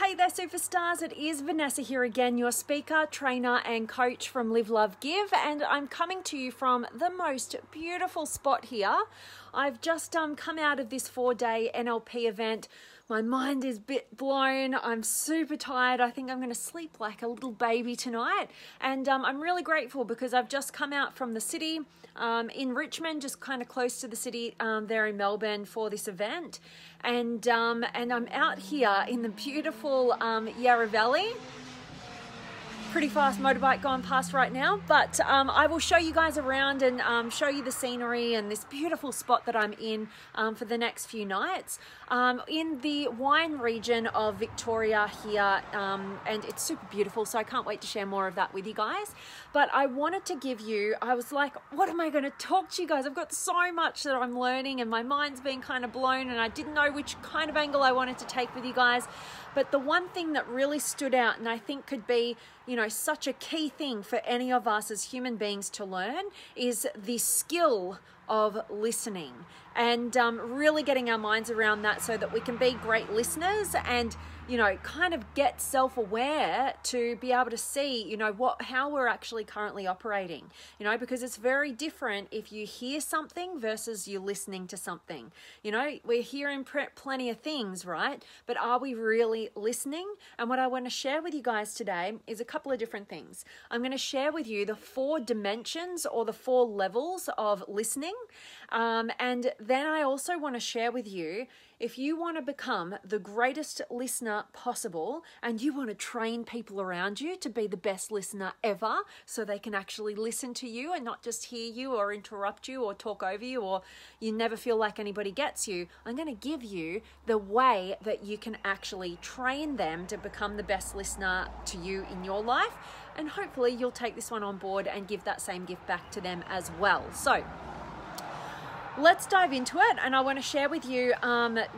Hey there superstars, it is Vanessa here again, your speaker, trainer and coach from Live, Love, Give, and I'm coming to you from the most beautiful spot here. I've just come out of this 4-day NLP event. My mind is a bit blown. I'm super tired. I think I'm going to sleep like a little baby tonight. And I'm really grateful because I've just come out from the city in Richmond, just kind of close to the city there in Melbourne for this event. And I'm out here in the beautiful Yarra Valley. Pretty fast motorbike going past right now, but I will show you guys around and show you the scenery and this beautiful spot that I'm in for the next few nights in the wine region of Victoria here, and it's super beautiful, so I can't wait to share more of that with you guys. But I wanted to give you, I was like, what am I going to talk to you guys? I've got so much that I'm learning and my mind's been kind of blown and I didn't know which kind of angle I wanted to take with you guys. But the one thing that really stood out and I think could be, you know, such a key thing for any of us as human beings to learn is the skill of listening and really getting our minds around that so that we can be great listeners and, you know, kind of get self-aware to be able to see, you know, how we're actually currently operating, you know, because it's very different if you hear something versus you listening to something. You know, we're hearing plenty of things, right? But are we really listening? And what I want to share with you guys today is a couple of different things. I'm going to share with you the 4 dimensions or the 4 levels of listening. And then I also want to share with you, if you want to become the greatest listener possible and you want to train people around you to be the best listener ever so they can actually listen to you and not just hear you or interrupt you or talk over you or you never feel like anybody gets you, I'm going to give you the way that you can actually train them to become the best listener to you in your life. And hopefully you'll take this one on board and give that same gift back to them as well. So let's dive into it, and I want to share with you,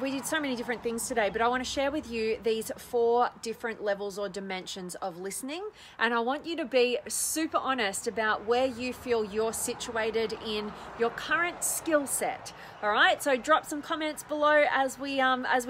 we did so many different things today, but I want to share with you these 4 different levels or dimensions of listening, and I want you to be super honest about where you feel you're situated in your current skill set. All right, so drop some comments below as we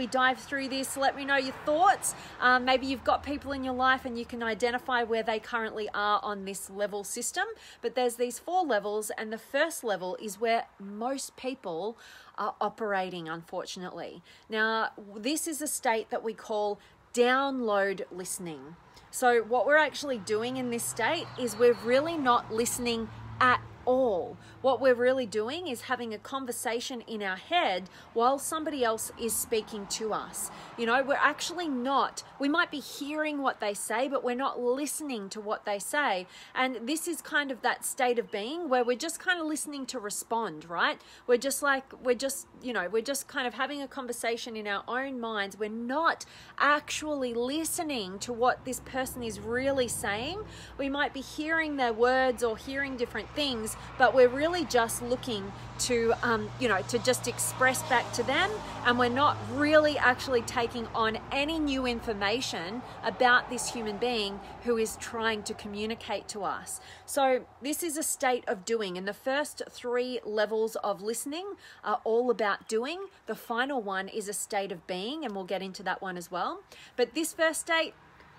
dive through this. Let me know your thoughts. Maybe you've got people in your life and you can identify where they currently are on this level system, but there's these 4 levels, and the first level is where most people are operating, unfortunately. Now, this is a state that we call download listening. So what we're actually doing in this state is we're really not listening at all. What we're really doing is having a conversation in our head while somebody else is speaking to us. You know, we're actually not, we might be hearing what they say, but we're not listening to what they say. And this is kind of that state of being where we're just kind of listening to respond, right? We're just kind of having a conversation in our own minds. We're not actually listening to what this person is really saying. We might be hearing their words or hearing different things, but we're really just looking to, to just express back to them, and we're not really actually taking on any new information about this human being who is trying to communicate to us. So this is a state of doing, and the first 3 levels of listening are all about doing. The final one is a state of being, and we'll get into that one as well. But this first state,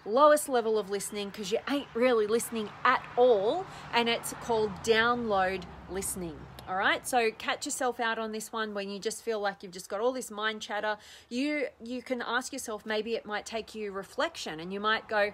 lowest level of listening, because you ain't really listening at all, and it's called download listening. All right, so catch yourself out on this one when you just feel like you've just got all this mind chatter. You can ask yourself, maybe it might take you reflection, and you might go,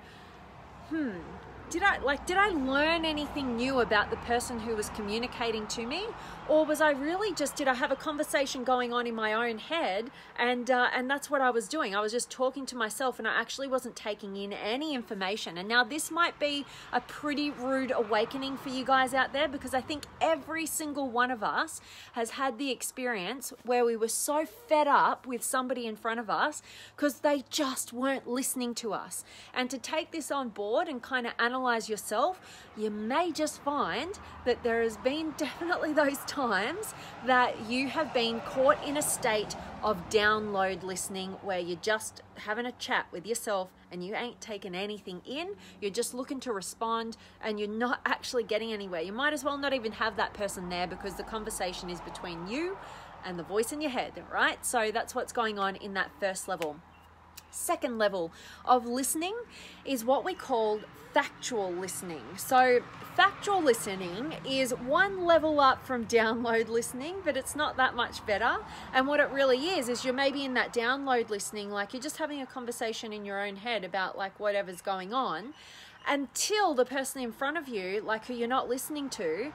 did I learn anything new about the person who was communicating to me? Or was I really did I have a conversation going on in my own head, and that's what I was doing. I was just talking to myself and I actually wasn't taking in any information. And now this might be a pretty rude awakening for you guys out there, because I think every single one of us has had the experience where we were so fed up with somebody in front of us because they just weren't listening to us. And to take this on board and kind of analyze yourself, you may just find that there has been definitely those times that you have been caught in a state of download listening where you're just having a chat with yourself and you ain't taking anything in. You're just looking to respond and you're not actually getting anywhere. You might as well not even have that person there because the conversation is between you and the voice in your head, right? So that's what's going on in that first level. Second level of listening is what we call factual listening. So factual listening is one level up from download listening, but it's not that much better. And what it really is you're maybe in that download listening, like you're just having a conversation in your own head about like whatever's going on, until the person in front of you, like who you're not listening to,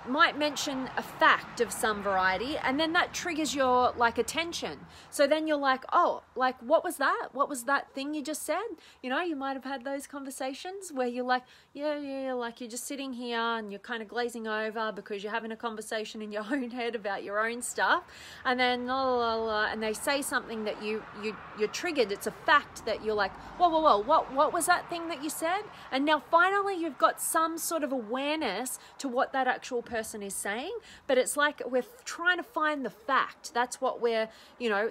might mention a fact of some variety, and then that triggers your like attention. So then you're like, oh, like what was that? What was that thing you just said? You know, you might have had those conversations where you're like, yeah, like you're just sitting here and you're kind of glazing over because you're having a conversation in your own head about your own stuff, and then and they say something that you're triggered. It's a fact that you're like, whoa, what was that thing that you said? And now finally you've got some sort of awareness to what that actual person is saying, but it's like we're trying to find the fact. That's what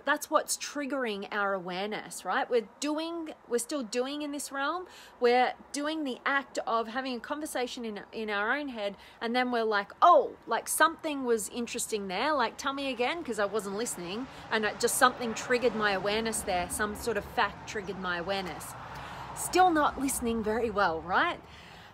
that's what's triggering our awareness, right? We're still doing in this realm. We're doing the act of having a conversation in our own head, and then we're like, oh, like something was interesting there, like tell me again, because I wasn't listening, and just something triggered my awareness there. Some sort of fact triggered my awareness. Still not listening very well, right?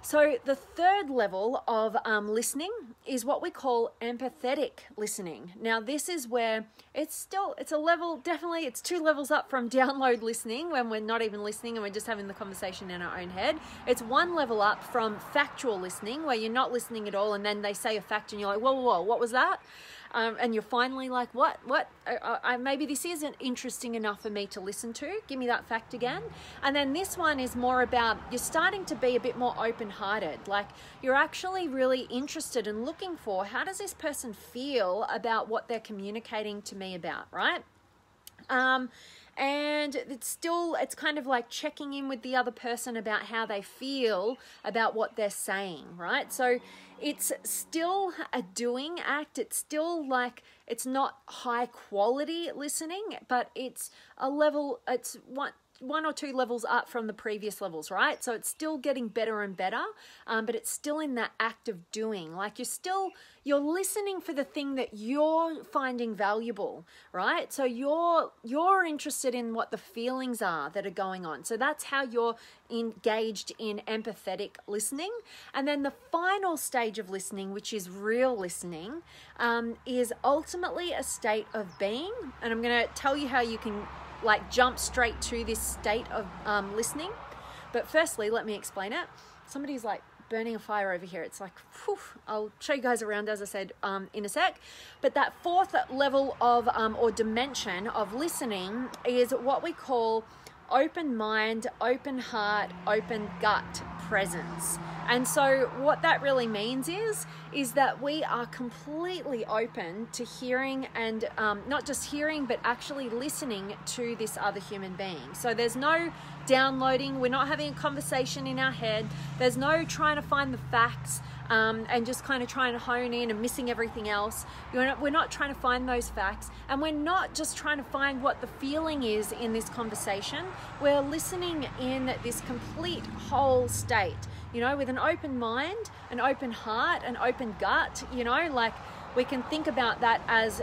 So the third level of listening is what we call empathetic listening. Now this is where it's a level, definitely it's 2 levels up from download listening, when we're not even listening and we're just having the conversation in our own head. It's 1 level up from factual listening, where you're not listening at all and then they say a fact and you're like, whoa, what was that? And you're finally like, what? Maybe this isn't interesting enough for me to listen to. Give me that fact again. And then this one is more about, you're starting to be a bit more open-hearted. Like you're actually really interested in looking for, how does this person feel about what they're communicating to me about, right? And it's kind of like checking in with the other person about how they feel about what they're saying, right? So it's still a doing act. It's still like, it's not high quality listening, but it's a level, it's one or 2 levels up from the previous levels, right? So it's still getting better and better, but it's still in that act of doing. Like you're listening for the thing that you're finding valuable, right? So you're interested in what the feelings are that are going on. So that's how you're engaged in empathetic listening. And then the final stage of listening, which is real listening, is ultimately a state of being. And I'm going to tell you how you can like jump straight to this state of listening. But firstly, let me explain it. Somebody's like burning a fire over here. It's like, whew. I'll show you guys around, as I said, in a sec. But that 4th level of or dimension of listening is what we call open mind, open heart, open gut presence. And so what that really means is that we are completely open to hearing, and not just hearing, but actually listening to this other human being. So there's no downloading. We're not having a conversation in our head. There's no trying to find the facts and just kind of trying to hone in and missing everything else. We're not trying to find those facts, and we're not just trying to find what the feeling is in this conversation. We're listening in this complete whole state, with an open mind, an open heart, an open gut, like we can think about that as,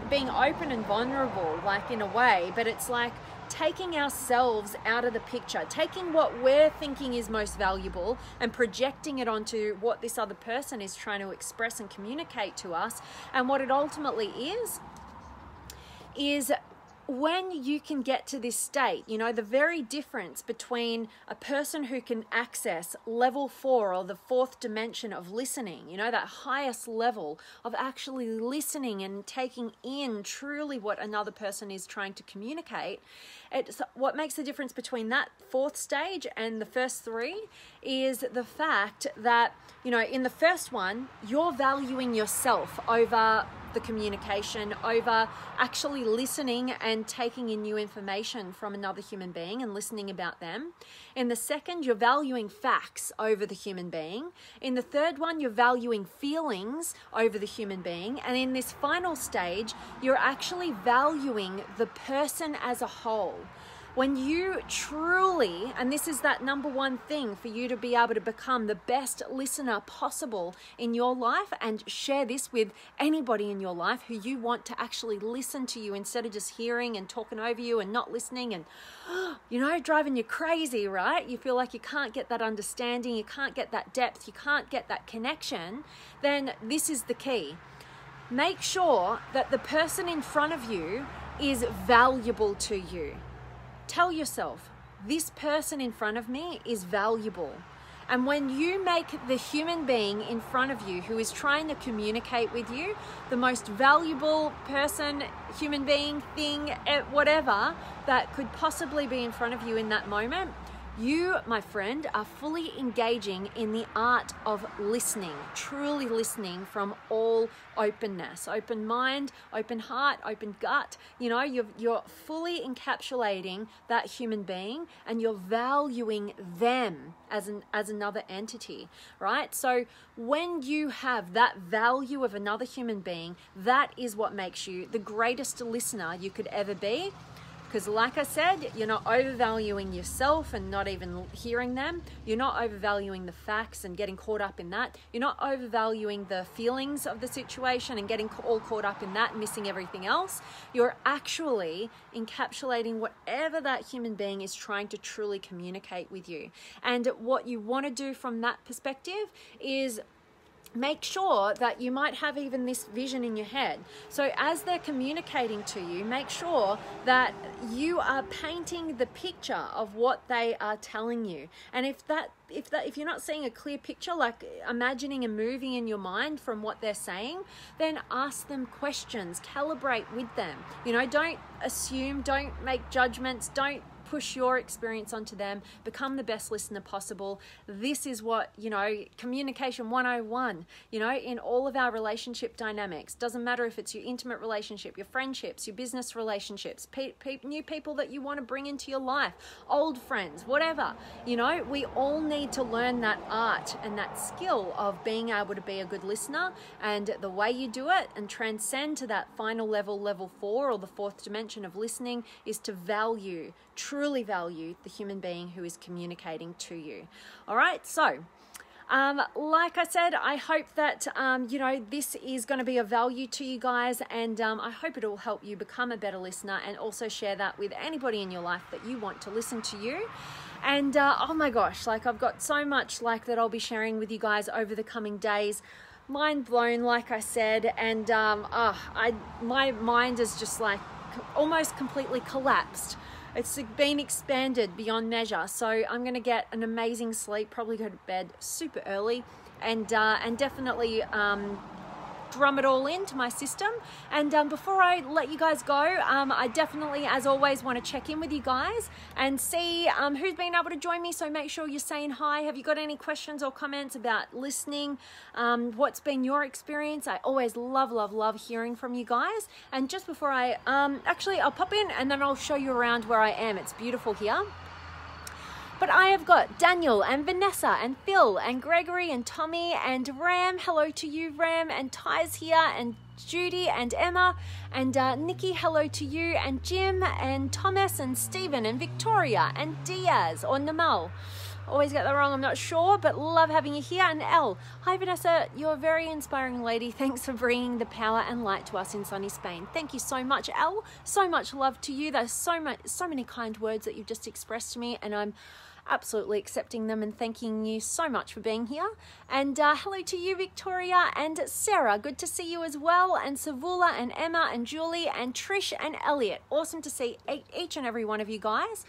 being open and vulnerable, like in a way, but it's like taking ourselves out of the picture, taking what we're thinking is most valuable and projecting it onto what this other person is trying to express and communicate to us. And what it ultimately is when you can get to this state, the very difference between a person who can access level 4 or the 4th dimension of listening, that highest level of actually listening and taking in truly what another person is trying to communicate. What makes the difference between that 4th stage and the first 3 is the fact that, in the first one, you're valuing yourself over the communication, over actually listening and taking in new information from another human being and listening about them. In the second, you're valuing facts over the human being. In the third one, you're valuing feelings over the human being. And in this final stage, you're actually valuing the person as a whole. When you truly, and this is that number one thing for you to be able to become the best listener possible in your life, and share this with anybody in your life who you want to actually listen to you instead of just hearing and talking over you and not listening and, you know, driving you crazy, right? You feel like you can't get that understanding, you can't get that depth, you can't get that connection. Then this is the key. Make sure that the person in front of you is valuable to you. Tell yourself, this person in front of me is valuable. And when you make the human being in front of you who is trying to communicate with you, the most valuable person, human being, thing, whatever that could possibly be in front of you in that moment, you, my friend, are fully engaging in the art of listening, truly listening from all openness, open mind, open heart, open gut. You know, you're fully encapsulating that human being, and you're valuing them as another entity, right? So when you have that value of another human being, that is what makes you the greatest listener you could ever be. Because like I said, you're not overvaluing yourself and not even hearing them. You're not overvaluing the facts and getting caught up in that. You're not overvaluing the feelings of the situation and getting all caught up in that, missing everything else. You're actually encapsulating whatever that human being is trying to truly communicate with you. And what you want to do from that perspective is make sure that you might have even this vision in your head. So as they're communicating to you, make sure that you are painting the picture of what they are telling you. And if you're not seeing a clear picture, like imagining a movie in your mind from what they're saying, then ask them questions, calibrate with them. You know, don't assume, don't make judgments, don't push your experience onto them, become the best listener possible. This is what, you know, communication 101, you know, in all of our relationship dynamics. Doesn't matter if it's your intimate relationship, your friendships, your business relationships, new people that you want to bring into your life, old friends, whatever. You know, we all need to learn that art and that skill of being able to be a good listener. And the way you do it and transcend to that final level, level 4, or the 4th dimension of listening, is to value, truly value the human being who is communicating to you. All right, so like I said, I hope that you know, this is going to be of value to you guys, and I hope it will help you become a better listener, and also share that with anybody in your life that you want to listen to you. And oh my gosh, like I've got so much like that I'll be sharing with you guys over the coming days. Mind blown, like I said, and my mind is just like almost completely collapsed. It's been expanded beyond measure. So I'm going to get an amazing sleep, probably go to bed super early, and definitely drum it all into my system. And before I let you guys go, I definitely, as always, want to check in with you guys and see who's been able to join me. So make sure you're saying hi. Have you got any questions or comments about listening? What's been your experience? I always love hearing from you guys. And just before I, actually, I'll pop in and then I'll show you around where I am. It's beautiful here. But I have got Daniel and Vanessa and Phil and Gregory and Tommy and Ram. Hello to you, Ram. And Ty's here, and Judy and Emma and Nikki. Hello to you, and Jim and Thomas and Stephen and Victoria and Diaz or Namal. Always get that wrong, I'm not sure, but love having you here. And Elle. Hi, Vanessa. You're a very inspiring lady. Thanks for bringing the power and light to us in sunny Spain. Thank you so much, Elle. So much love to you. There's so many kind words that you've just expressed to me, and I'm absolutely accepting them and thanking you so much for being here. And hello to you, Victoria and Sarah. Good to see you as well. And Savula and Emma and Julie and Trish and Elliot. Awesome to see each and every one of you guys.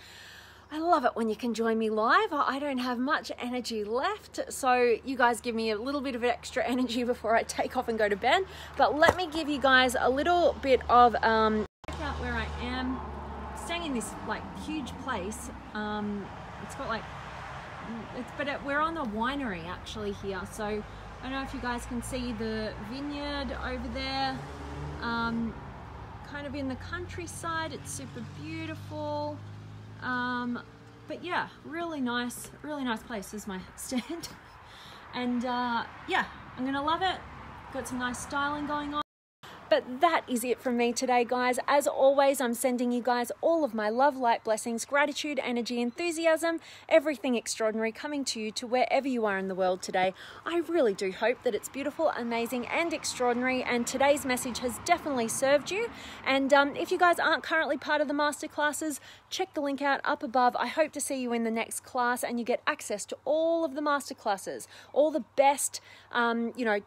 I love it when you can join me live. I don't have much energy left, so you guys give me a little bit of extra energy before I take off and go to bed. But let me give you guys a little bit of check out where I am. Staying in this like huge place. It's got like, we're on a winery actually here. So I don't know if you guys can see the vineyard over there, kind of in the countryside. It's super beautiful. But yeah, really nice place is my stand. And yeah, I'm gonna love it. Got some nice styling going on. But that is it from me today, guys. As always, I'm sending you guys all of my love, light, blessings, gratitude, energy, enthusiasm, everything extraordinary coming to you to wherever you are in the world today. I really do hope that it's beautiful, amazing, and extraordinary, and today's message has definitely served you. And if you guys aren't currently part of the masterclasses, check the link out up above. I hope to see you in the next class, and you get access to all of the masterclasses, all the best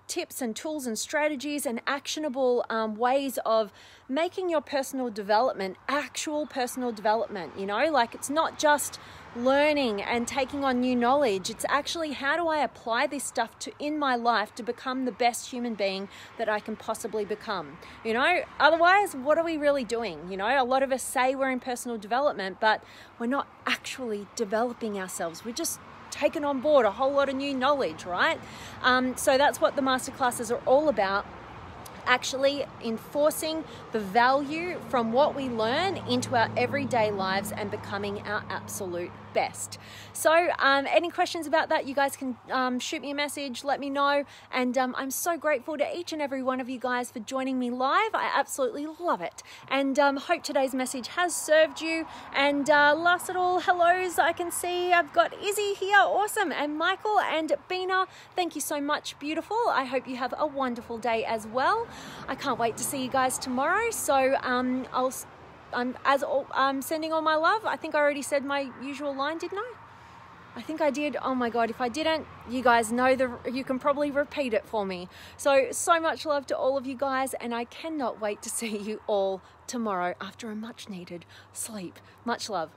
tips and tools and strategies and actionable ways of making your personal development actual personal development. Like, it's not just learning and taking on new knowledge. It's actually, how do I apply this stuff in my life to become the best human being that I can possibly become? Otherwise, what are we really doing? A lot of us say we're in personal development, but we're not actually developing ourselves. We're just taking on board a whole lot of new knowledge, right? So that's what the masterclasses are all about. Actually enforcing the value from what we learn into our everyday lives and becoming our absolute best. So any questions about that, you guys can shoot me a message, let me know. And I'm so grateful to each and every one of you guys for joining me live. I absolutely love it. And hope today's message has served you. And last little hellos, I can see I've got Izzy here, awesome. And Michael and Bina, thank you so much, beautiful. I hope you have a wonderful day as well. I can't wait to see you guys tomorrow. So I'm sending all my love. I think I already said my usual line, didn't I? I think I did. Oh my God, if I didn't, you guys know you can probably repeat it for me. So much love to all of you guys, and I cannot wait to see you all tomorrow after a much needed sleep. Much love.